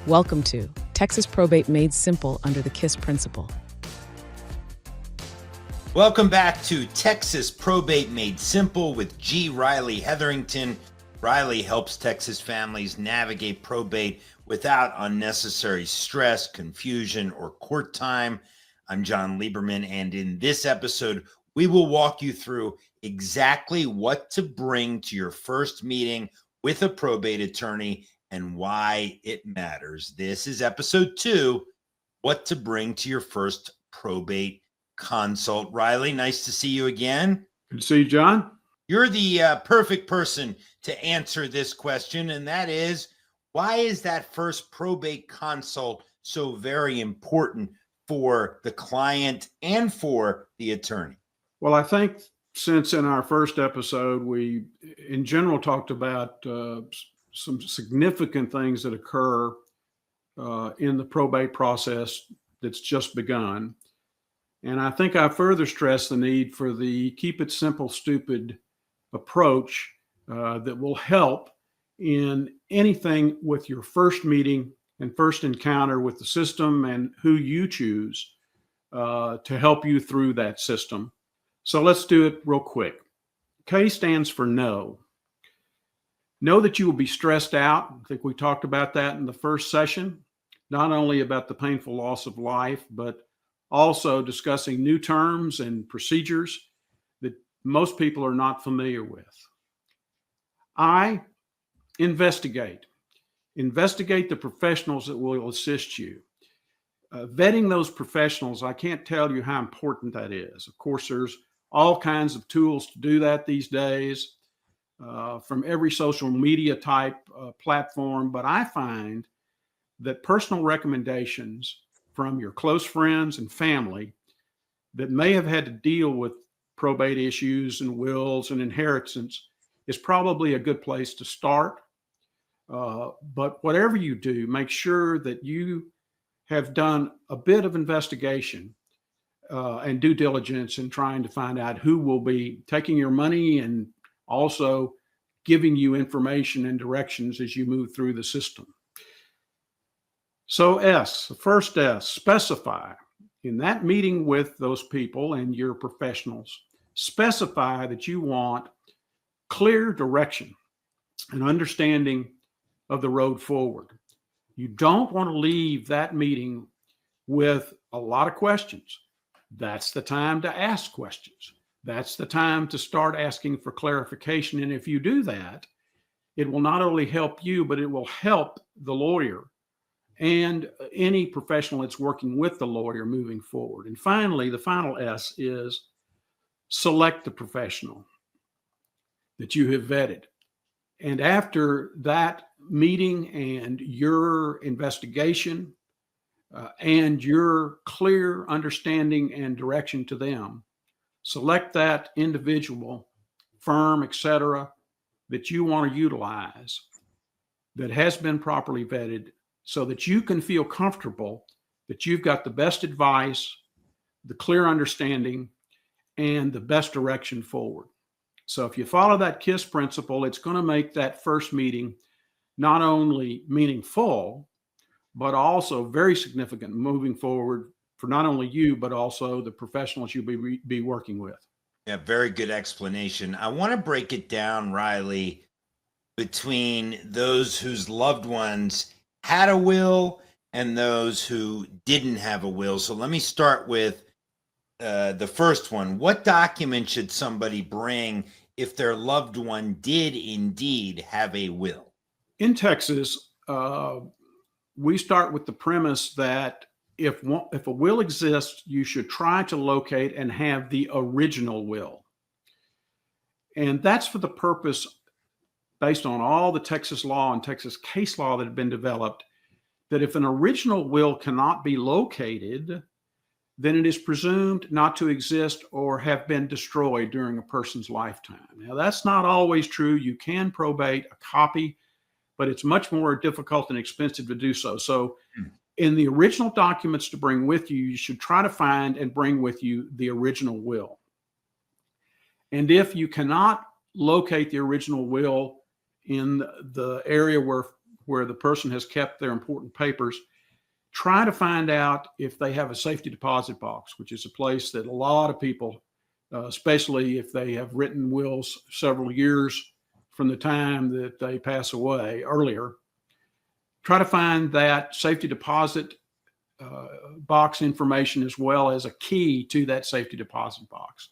Welcome to Texas Probate Made Simple under the KISS principle. Welcome back to Texas Probate Made Simple with G. Riley Hetherington. Riley helps Texas families navigate probate without unnecessary stress, confusion, or court time. I'm John Lieberman, and in this episode, we will walk you through exactly what to bring to your first meeting with a probate attorney and why it matters. This is episode 2, what to bring to your first probate consult. Riley, nice to see you again. Good to see you, John. You're the perfect person to answer this question, and that is, why is that first probate consult so very important for the client and for the attorney? Well, I think since in our first episode, we in general talked about some significant things that occur in the probate process that's just begun. And I think I further stress the need for the keep it simple, stupid approach that will help in anything with your first meeting and first encounter with the system and who you choose to help you through that system. So let's do it real quick. K stands for no. Know that you will be stressed out. I think we talked about that in the first session, not only about the painful loss of life, but also discussing new terms and procedures that most people are not familiar with. I, investigate. Investigate the professionals that will assist you. Vetting those professionals, I can't tell you how important that is. Of course, there's all kinds of tools to do that these days. From every social media type platform, but I find that personal recommendations from your close friends and family that may have had to deal with probate issues and wills and inheritance is probably a good place to start. But whatever you do, make sure that you have done a bit of investigation and due diligence in trying to find out who will be taking your money and also giving you information and directions as you move through the system. So S, the first S, specify. In that meeting with those people and your professionals, specify that you want clear direction and understanding of the road forward. You don't want to leave that meeting with a lot of questions. That's the time to ask questions. That's the time to start asking for clarification. And if you do that, it will not only help you, but it will help the lawyer and any professional that's working with the lawyer moving forward. And finally, the final S is select the professional that you have vetted. And after that meeting and your investigation and your clear understanding and direction to them, select that individual, firm, etc., that you want to utilize that has been properly vetted so that you can feel comfortable that you've got the best advice, the clear understanding, and the best direction forward. So if you follow that KISS principle, it's going to make that first meeting not only meaningful, but also very significant moving forward for not only you, but also the professionals you'll be working with. Yeah, very good explanation. I want to break it down, Riley, between those whose loved ones had a will and those who didn't have a will. So let me start with the first one. What document should somebody bring if their loved one did indeed have a will? In Texas, we start with the premise that if a will exists, you should try to locate and have the original will. And that's for the purpose, based on all the Texas law and Texas case law that have been developed, that if an original will cannot be located, then it is presumed not to exist or have been destroyed during a person's lifetime. Now, that's not always true. You can probate a copy, but it's much more difficult and expensive to do so. So in the original documents to bring with you, you should try to find and bring with you the original will. And if you cannot locate the original will in the area where where the person has kept their important papers, try to find out if they have a safety deposit box, which is a place that a lot of people, especially if they have written wills several years from the time that they pass away earlier, try to find that safety deposit box information as well as a key to that safety deposit box.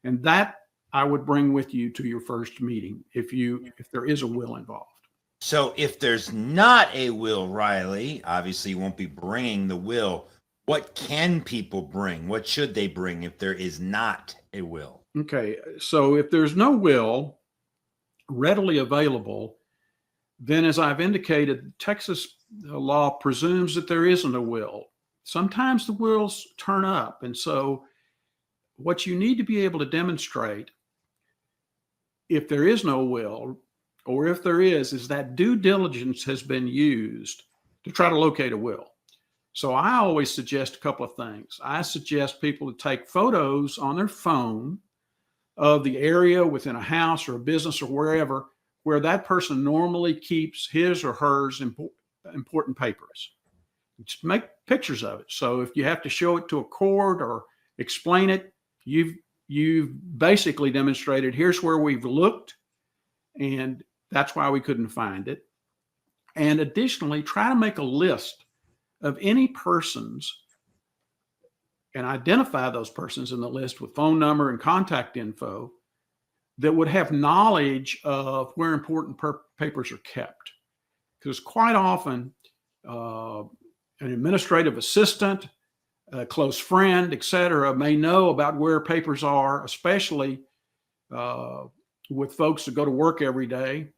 And that I would bring with you to your first meeting if there is a will involved. So if there's not a will, Riley, obviously you won't be bringing the will. What can people bring? What should they bring if there is not a will? Okay, so if there's no will readily available, then as I've indicated, Texas law presumes that there isn't a will. Sometimes the wills turn up. And so what you need to be able to demonstrate if there is no will, or if there is that due diligence has been used to try to locate a will. So I always suggest a couple of things. I suggest people to take photos on their phone of the area within a house or a business or wherever where that person normally keeps his or hers important papers. Just make pictures of it. So if you have to show it to a court or explain it, you've basically demonstrated here's where we've looked, and that's why we couldn't find it. And additionally, try to make a list of any persons and identify those persons in the list with phone number and contact info that would have knowledge of where important papers are kept. Because quite often, an administrative assistant, a close friend, et cetera, may know about where papers are, especially with folks that go to work every day,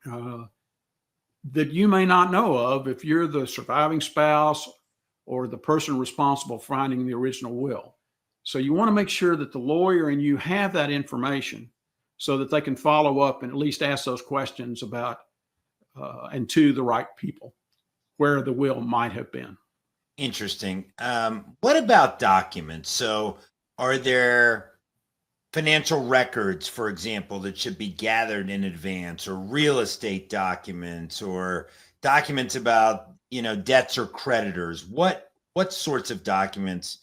that you may not know of if you're the surviving spouse or the person responsible for finding the original will. So you want to make sure that the lawyer and you have that information so that they can follow up and at least ask those questions about and to the right people where the will might have been. Interesting. What about documents? So are there financial records, for example, that should be gathered in advance, or real estate documents, or documents about, debts or creditors? What sorts of documents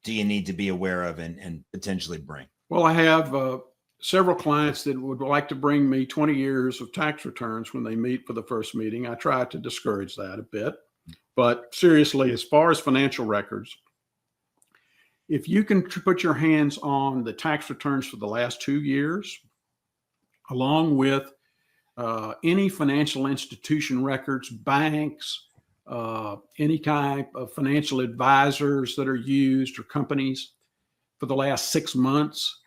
do you need to be aware of and potentially bring? Well, I have several clients that would like to bring me 20 years of tax returns when they meet for the first meeting. I try to discourage that a bit. But seriously, as far as financial records, if you can put your hands on the tax returns for the last 2 years, along with any financial institution records, banks, any kind of financial advisors that are used or companies for the last 6 months,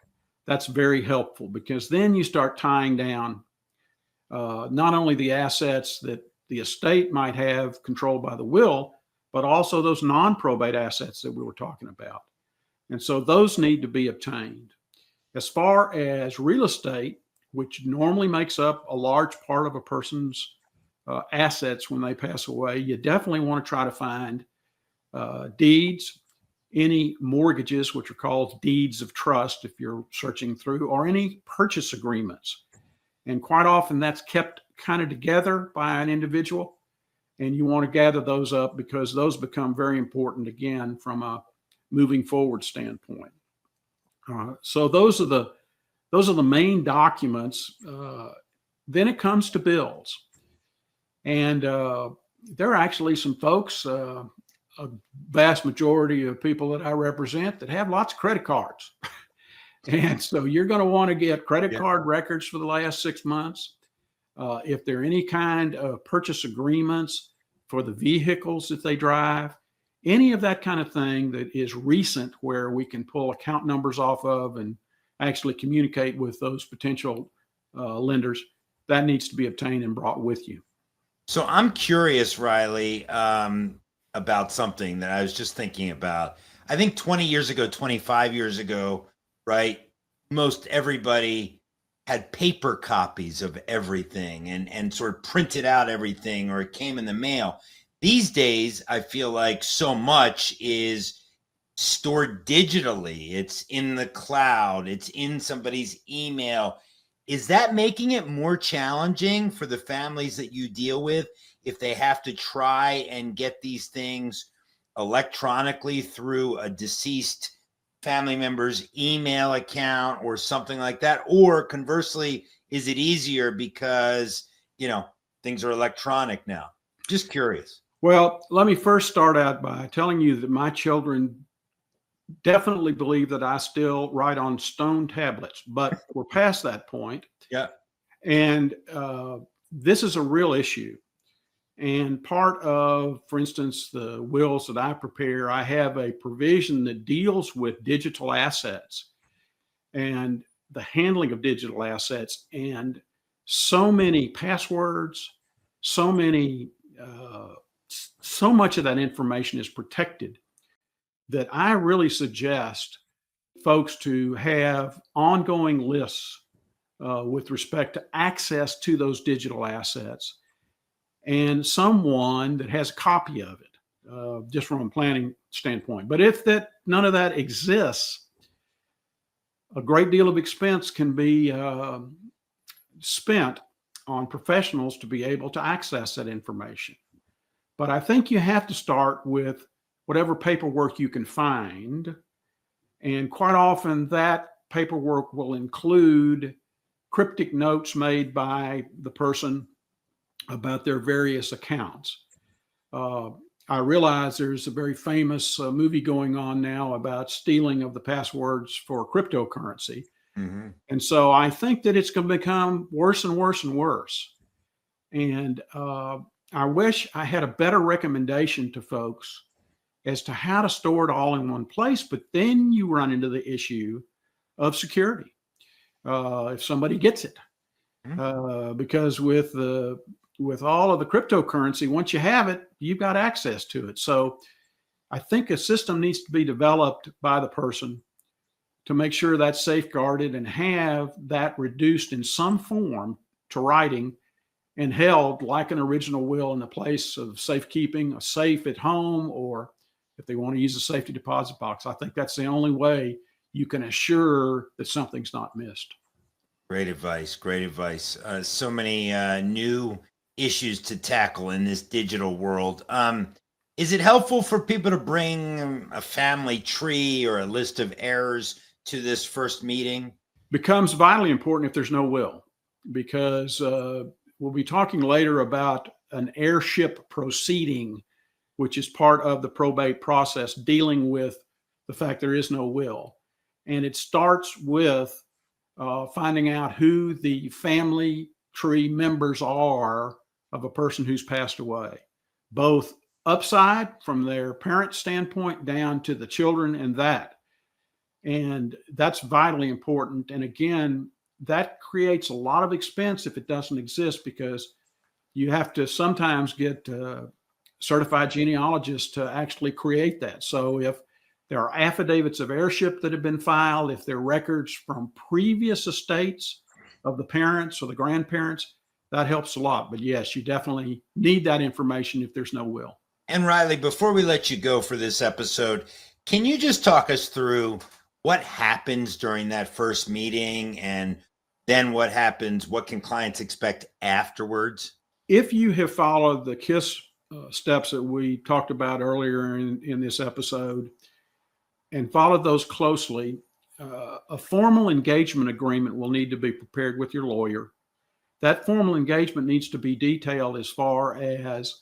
that's very helpful, because then you start tying down not only the assets that the estate might have controlled by the will, but also those non-probate assets that we were talking about. And so those need to be obtained. As far as real estate, which normally makes up a large part of a person's assets when they pass away, you definitely want to try to find deeds, any mortgages, which are called deeds of trust if you're searching through, or any purchase agreements. And quite often that's kept kind of together by an individual, and you want to gather those up because those become very important again from a moving forward standpoint. So those are the main documents. Then it comes to bills, and there are actually some folks, a vast majority of people that I represent, that have lots of credit cards. And so you're going to want to get credit card records for the last 6 months. If there are any kind of purchase agreements for the vehicles that they drive, any of that kind of thing that is recent, where we can pull account numbers off of and actually communicate with those potential lenders, that needs to be obtained and brought with you. So I'm curious, Riley, about something that I was just thinking about. I think 20 years ago, 25 years ago, right, most everybody had paper copies of everything and sort of printed out everything, or it came in the mail. These days, I feel like so much is stored digitally. It's in the cloud. It's in somebody's email. Is that making it more challenging for the families that you deal with if they have to try and get these things electronically through a deceased family member's email account or something like that? Or conversely, is it easier because, things are electronic now? Just curious. Well, let me first start out by telling you that my children definitely believe that I still write on stone tablets, but we're past that point. Yeah. And this is a real issue. And part of, for instance, the wills that I prepare, I have a provision that deals with digital assets and the handling of digital assets. And so many passwords, so much of that information is protected that I really suggest folks to have ongoing lists with respect to access to those digital assets, and someone that has a copy of it, just from a planning standpoint. But if none of that exists, a great deal of expense can be spent on professionals to be able to access that information. But I think you have to start with whatever paperwork you can find. And quite often that paperwork will include cryptic notes made by the person about their various accounts. I realize there's a very famous movie going on now about stealing of the passwords for cryptocurrency. Mm-hmm. And so I think that it's going to become worse and worse and worse. And I wish I had a better recommendation to folks as to how to store it all in one place, but then you run into the issue of security if somebody gets it. Because with all of the cryptocurrency, once you have it, you've got access to it. So I think a system needs to be developed by the person to make sure that's safeguarded and have that reduced in some form to writing and held like an original will in a place of safekeeping, a safe at home, or if they want to use a safety deposit box. I think that's the only way you can assure that something's not missed. Great advice. Great advice. So many new issues to tackle in this digital world. Is it helpful for people to bring a family tree or a list of heirs to this first meeting? Becomes vitally important if there's no will, because we'll be talking later about an heirship proceeding, which is part of the probate process dealing with the fact there is no will. And it starts with finding out who the family tree members are of a person who's passed away, both upside from their parent standpoint down to the children and that. And that's vitally important. And again, that creates a lot of expense if it doesn't exist, because you have to sometimes get certified genealogists to actually create that. So if there are affidavits of heirship that have been filed, if there are records from previous estates of the parents or the grandparents, that helps a lot. But yes, you definitely need that information if there's no will. And Riley, before we let you go for this episode, can you just talk us through what happens during that first meeting, and then what happens? What can clients expect afterwards? If you have followed the KISS steps that we talked about earlier in this episode and followed those closely, a formal engagement agreement will need to be prepared with your lawyer. That formal engagement needs to be detailed as far as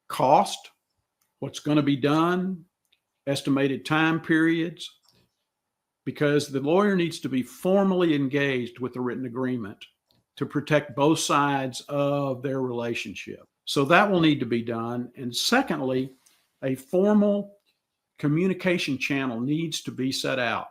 cost, what's going to be done, estimated time periods, because the lawyer needs to be formally engaged with the written agreement to protect both sides of their relationship. So that will need to be done. And secondly, a formal communication channel needs to be set out.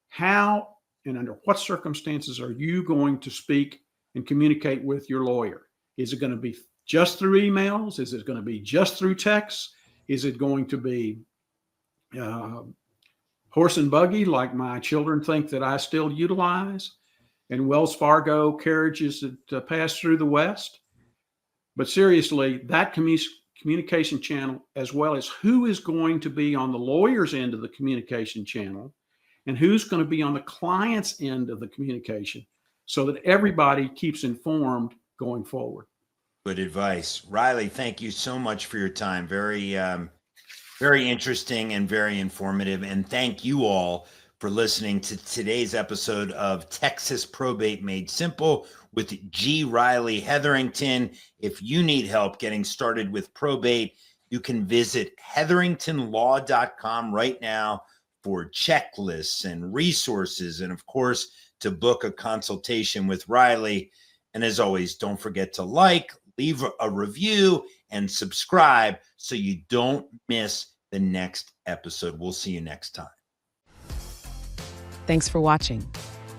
How and under what circumstances are you going to speak and communicate with your lawyer? Is it going to be just through emails? Is it going to be just through texts? Is it going to be horse and buggy like my children think that I still utilize, and Wells Fargo carriages that pass through the West? But seriously, that communication channel, as well as who is going to be on the lawyer's end of the communication channel and who's going to be on the client's end of the communication, so that everybody keeps informed going forward. Good advice. Riley, thank you so much for your time. Very interesting and very informative. And thank you all for listening to today's episode of Texas Probate Made Simple with G. Riley Hetherington. If you need help getting started with probate, you can visit hetheringtonlaw.com right now for checklists and resources, and of course, to book a consultation with Riley. And as always, don't forget to like, leave a review, and subscribe so you don't miss the next episode. We'll see you next time. Thanks for watching.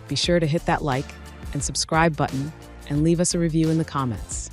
Be sure to hit that like and subscribe button and leave us a review in the comments.